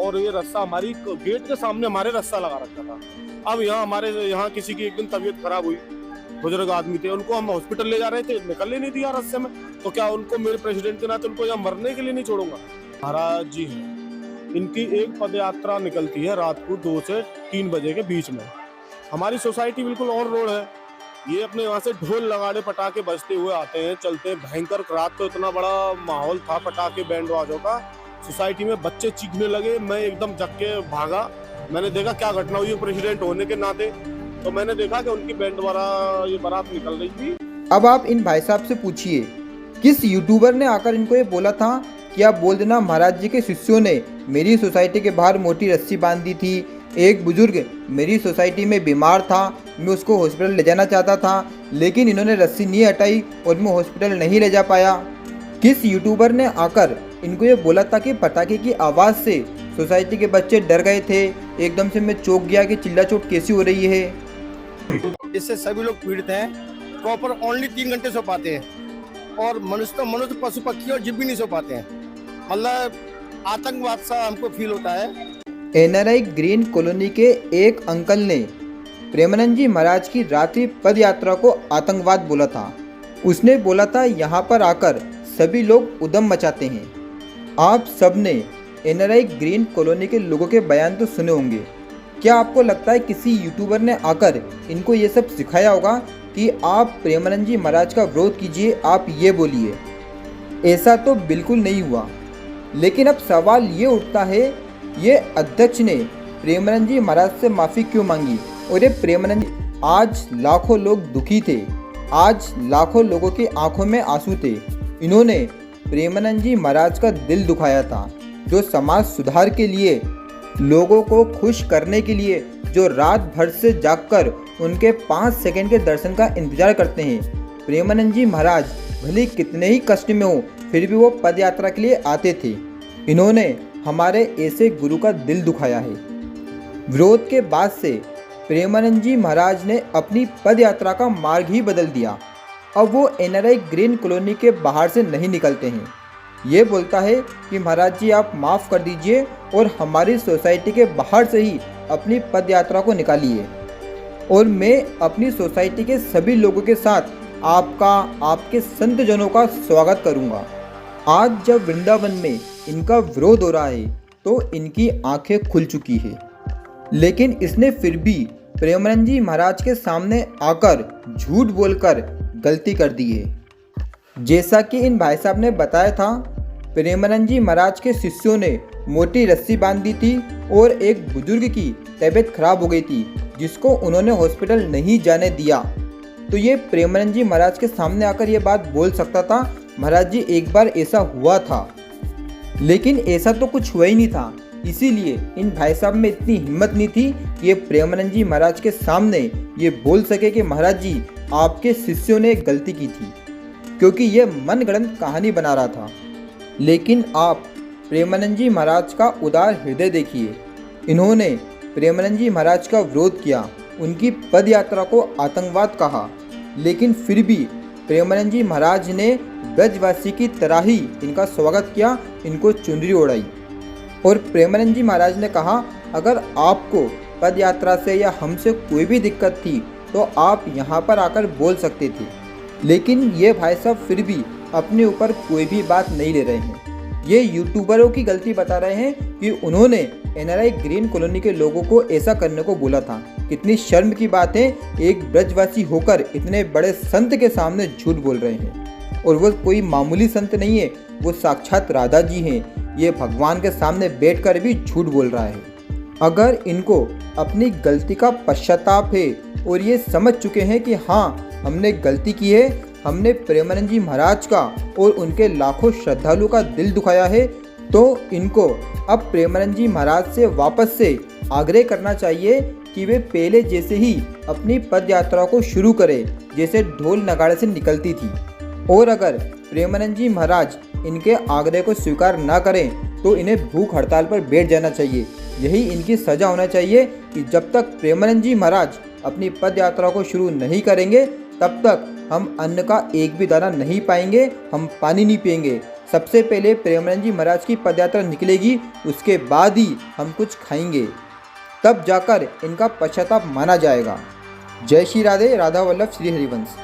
और ये रस्सा हमारी गेट के सामने हमारे रस्सा लगा रखा था। अब हमारे यहाँ किसी की एक दिन तबीयत खराब हुई, बुजुर्ग आदमी थे, उनको हम हॉस्पिटल ले जा रहे थे, निकलने नहीं दिया रस्से में। तो क्या उनको मेरे प्रेसिडेंट के नाते उनको यहाँ मरने के लिए नहीं छोड़ूंगा? महाराज जी हैं, इनकी एक पद यात्रा निकलती है रात को 2 से 3 बजे के बीच में। हमारी सोसाइटी बिल्कुल ऑन रोड है। ये अपने यहाँ से ढोल लगाड़े पटाखे बजते हुए आते हैं, चलते हैं। भयंकर रात तो इतना बड़ा माहौल था पटाखे बैंड बाजों का, सोसाइटी में बच्चे चीखने लगे। मैं एकदम जग के भागा, मैंने देखा क्या घटना हुई। प्रेसिडेंट होने के नाते तो मैंने देखा कि उनकी बैंड द्वारा ये बारात निकल रही थी। अब आप इन भाई साहब से पूछिए, किस यूट्यूबर ने आकर इनको ये बोला था कि आप बोल देना महाराज जी के शिष्यों ने मेरी सोसाइटी के बाहर मोटी रस्सी बांध दी थी। एक बुजुर्ग मेरी सोसाइटी में बीमार था, मैं उसको हॉस्पिटल ले जाना चाहता था, लेकिन इन्होंने रस्सी नहीं हटाई और मैं हॉस्पिटल नहीं ले जा पाया। किस यूट्यूबर ने आकर इनको ये बोला था कि पटाखे की आवाज़ से सोसाइटी के बच्चे डर गए थे, एकदम से मैं चौंक गया कि चिल्ला चोट कैसी हो रही है। इससे सभी लोग पीड़ित हैं। प्रॉपर ओनली 3 घंटे सो पाते हैं और मनुष्य पशु पक्षी और जीव भी नहीं सो पाते हैं। मतलब आतंकवाद सा हमको फील होता है। एनआरआई ग्रीन कॉलोनी के एक अंकल ने प्रेमानंद जी महाराज की रात्रि पद यात्रा को आतंकवाद बोला था। उसने बोला था यहाँ पर आकर सभी लोग उद्यम मचाते हैं। आप सब ने एनआरआई ग्रीन कॉलोनी के लोगों के बयान तो सुने होंगे। क्या आपको लगता है किसी यूट्यूबर ने आकर इनको ये सब सिखाया होगा कि आप प्रेमानंद जी महाराज का विरोध कीजिए, आप ये बोलिए? ऐसा तो बिल्कुल नहीं हुआ। लेकिन अब सवाल ये उठता है, ये अध्यक्ष ने प्रेमानंद जी महाराज से माफ़ी क्यों मांगी? और ये प्रेमानंद जी, आज लाखों लोग दुखी थे, आज लाखों लोगों की आंखों में आंसू थे। इन्होंने प्रेमानंद जी महाराज का दिल दुखाया था, जो समाज सुधार के लिए, लोगों को खुश करने के लिए, जो रात भर से जागकर उनके 5 सेकंड के दर्शन का इंतजार करते हैं। प्रेमानंद जी महाराज भले कितने ही कष्ट में हो, फिर भी वो पद यात्रा के लिए आते थे। इन्होंने हमारे ऐसे गुरु का दिल दुखाया है। विरोध के बाद से प्रेमानंद जी महाराज ने अपनी पद यात्रा का मार्ग ही बदल दिया। अब वो एनआरआई ग्रीन कॉलोनी के बाहर से नहीं निकलते हैं। ये बोलता है कि महाराज जी आप माफ़ कर दीजिए और हमारी सोसाइटी के बाहर से ही अपनी पद यात्रा को निकालिए, और मैं अपनी सोसाइटी के सभी लोगों के साथ आपका, आपके संत जनों का स्वागत करूंगा। आज जब वृंदावन में इनका विरोध हो रहा है तो इनकी आंखें खुल चुकी है, लेकिन इसने फिर भी प्रेमानंद जी महाराज के सामने आकर झूठ बोलकर गलती कर दी है। जैसा कि इन भाई साहब ने बताया था, प्रेमानंद जी महाराज के शिष्यों ने मोटी रस्सी बांध दी थी और एक बुजुर्ग की तबीयत खराब हो गई थी, जिसको उन्होंने हॉस्पिटल नहीं जाने दिया। तो ये प्रेमानंद जी महाराज के सामने आकर ये बात बोल सकता था, महाराज जी एक बार ऐसा हुआ था, लेकिन ऐसा तो कुछ हुआ ही नहीं था। इसीलिए इन भाई साहब में इतनी हिम्मत नहीं थी कि ये प्रेमानंद जी महाराज के सामने ये बोल सके कि महाराज जी आपके शिष्यों ने गलती की थी, क्योंकि ये मनगढ़ंत कहानी बना रहा था। लेकिन आप प्रेमानंद जी महाराज का उदार हृदय देखिए। इन्होंने प्रेमानंद जी महाराज का विरोध किया, उनकी पद यात्रा को आतंकवाद कहा, लेकिन फिर भी प्रेमानंद जी महाराज ने ब्रजवासी की तरह ही इनका स्वागत किया, इनको चुनरी ओढ़ाई। और प्रेमानंद जी महाराज ने कहा, अगर आपको पद यात्रा से या हमसे कोई भी दिक्कत थी तो आप यहाँ पर आकर बोल सकते थे। लेकिन ये भाई साहब फिर भी अपने ऊपर कोई भी बात नहीं ले रहे हैं। ये यूट्यूबरों की गलती बता रहे हैं कि उन्होंने एनआरआई ग्रीन कॉलोनी के लोगों को ऐसा करने को बोला था। कितनी शर्म की बात है, एक ब्रजवासी होकर इतने बड़े संत के सामने झूठ बोल रहे हैं। और वो कोई मामूली संत नहीं है, वो साक्षात राधा जी हैं। ये भगवान के सामने बैठकर भी झूठ बोल रहा है। अगर इनको अपनी गलती का पश्चाताप है और ये समझ चुके हैं कि हाँ हमने गलती की है, हमने प्रेमानंद जी महाराज का और उनके लाखों श्रद्धालुओं का दिल दुखाया है, तो इनको अब प्रेमानंद जी महाराज से वापस से आग्रह करना चाहिए कि वे पहले जैसे ही अपनी पद यात्रा को शुरू करें, जैसे ढोल नगाड़े से निकलती थी। और अगर प्रेमानंद जी महाराज इनके आग्रह को स्वीकार न करें तो इन्हें भूख हड़ताल पर बैठ जाना चाहिए। यही इनकी सज़ा होना चाहिए कि जब तक प्रेमानंद जी महाराज अपनी पद यात्रा को शुरू नहीं करेंगे तब तक हम अन्न का एक भी दाना नहीं पाएंगे, हम पानी नहीं पिएंगे। सबसे पहले प्रेमानंद जी महाराज की पदयात्रा निकलेगी, उसके बाद ही हम कुछ खाएंगे, तब जाकर इनका पश्चाताप माना जाएगा। जय श्री राधे, राधा वल्लभ श्री हरिवंश।